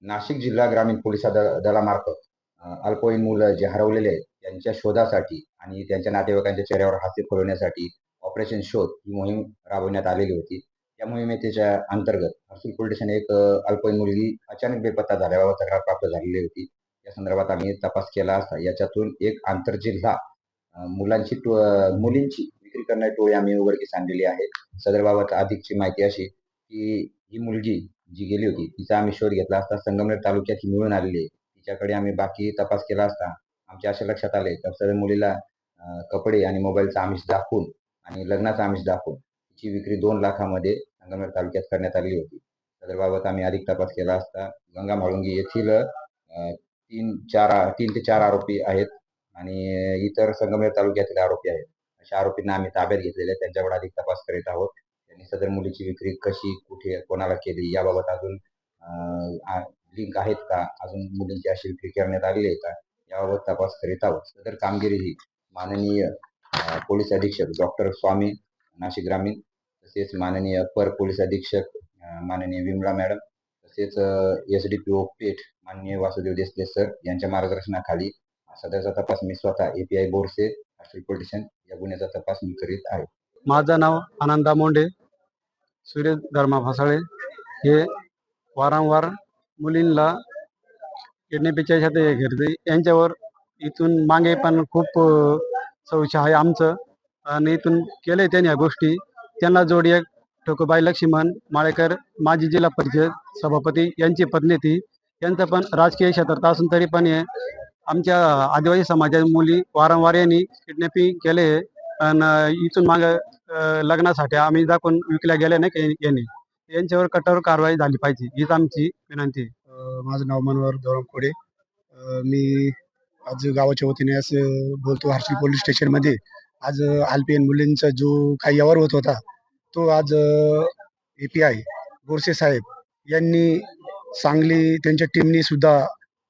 नाशिक जिल्हा ग्रामीण पोलीस दलामार्फत अल्पवयीन मुलं जे हरवलेले आहेत त्यांच्या शोधासाठी आणि त्यांच्या नातेवाईकांच्या चेहऱ्यावर हास्य फुलवण्यासाठी ऑपरेशन शोध ही मोहीम राबवण्यात आलेली होती. या मोहिमेच्या अंतर्गत हर्सुल पोलीस स्टेशन एक अल्पवयीन मुलगी अचानक बेपत्ता झाल्याबाबत तक्रार प्राप्त झालेली होती. या संदर्भात आम्ही तपास केला असता याच्यातून एक आंतरजिल्हा मुलींची विक्री करणारी टोळी आम्ही उघडकीस आणलेली आहे. सदरबाबत अधिकची माहिती अशी की ही मुलगी जी गेली होती तिचा आम्ही शोध घेतला असता संगमनेर तालुक्यात ही मिळून आलेली आहे. तिच्याकडे आम्ही बाकी तपास केला असता आमच्या अशा लक्षात आले तर सदर मुलीला कपडे आणि मोबाईलचा आमिष दाखवून आणि लग्नाचा आमिष दाखवून तिची विक्री 2 लाखामध्ये संगमनेर तालुक्यात करण्यात आली होती. सदरबाबत आम्ही अधिक तपास केला असता गंगा म्हाळुंगी येथील 3 ते 4 आरोपी आहेत आणि इतर संगमनेर तालुक्यातील आरोपी आहेत. अशा आरोपींना आम्ही ताब्यात घेतलेले आहे. त्यांच्याकडे अधिक तपास करीत आहोत. त्यांनी सदर मुलीची विक्री कशी, कुठे, कोणाला केली याबाबत अजून लिंक आहेत का, अजून मुलींची अशी विक्री करण्यात आलेली आहे का याबाबत तपास करीत आहोत. सदर कामगिरी ही माननीय पोलीस अधीक्षक डॉक्टर स्वामी नाशिक ग्रामीण, तसेच माननीय अपर पोलीस अधीक्षक माननीय विमला मॅडम, तसेच SDPO पेठ माननीय वासुदेव देसले सर यांच्या मार्गदर्शनाखाली सदरचा तपास मी स्वतः API Borse Harsul police station या गुन्ह्याचा तपास मी करीत आहे. माझं नाव आनंदा मोंडे, सुरेश धर्मा फसाळे. हे वारंवार मुलींना किडनॅपिंगच्या ह्याच्यात हे करते. यांच्यावर इथून मागे पण खूप संशय आहे आमचं आणि इथून केले त्यांनी या गोष्टी. त्यांना जोडी एक ठोकोबाई लक्ष्मण माळेकर, माजी जिल्हा परिषद सभापती यांची पत्नी ती. यांचं पण राजकीय क्षेत्रात असून तरी पण आमच्या आदिवासी समाजाच्या मुली वारंवार यांनी किडनॅपिंग केले आणि इथून माग लग्नासाठी आम्ही दाखवून विकल्या गेल्या नाही यांनी. यांच्यावर कठोर कारवाई झाली पाहिजे हीच आमची विनंती. माझं नाव मनोहर गौरव खोडे. मी आज गावाच्या वतीने असं बोलतो. हर्सुल पोलीस स्टेशनमध्ये आज अल्पवयीन मुलींचा जो काही व्यवहार होत होता तो आज API बोरसे साहेब यांनी त्यांच्या टीमनी सुद्धा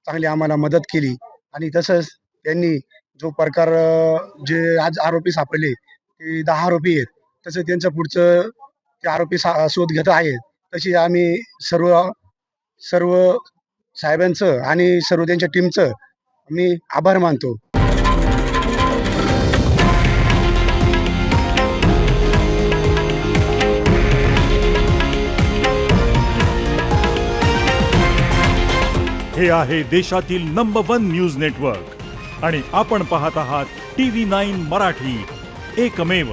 चांगली आम्हाला मदत केली आणि तसंच त्यांनी जो प्रकार जे आज आरोपी सापडले ते 10 आरोपी आहेत, तसं त्यांचं पुढचं ते आरोपी शोध घेत आहेत. तशी आम्ही सर्व साहेबांचं आणि सर्व त्यांच्या टीमचं मी आभार मानतो. हे आहे देशातील नंबर 1 न्यूज नेटवर्क आणि आपण पाहत आहात TV9 मराठी, एकमेव.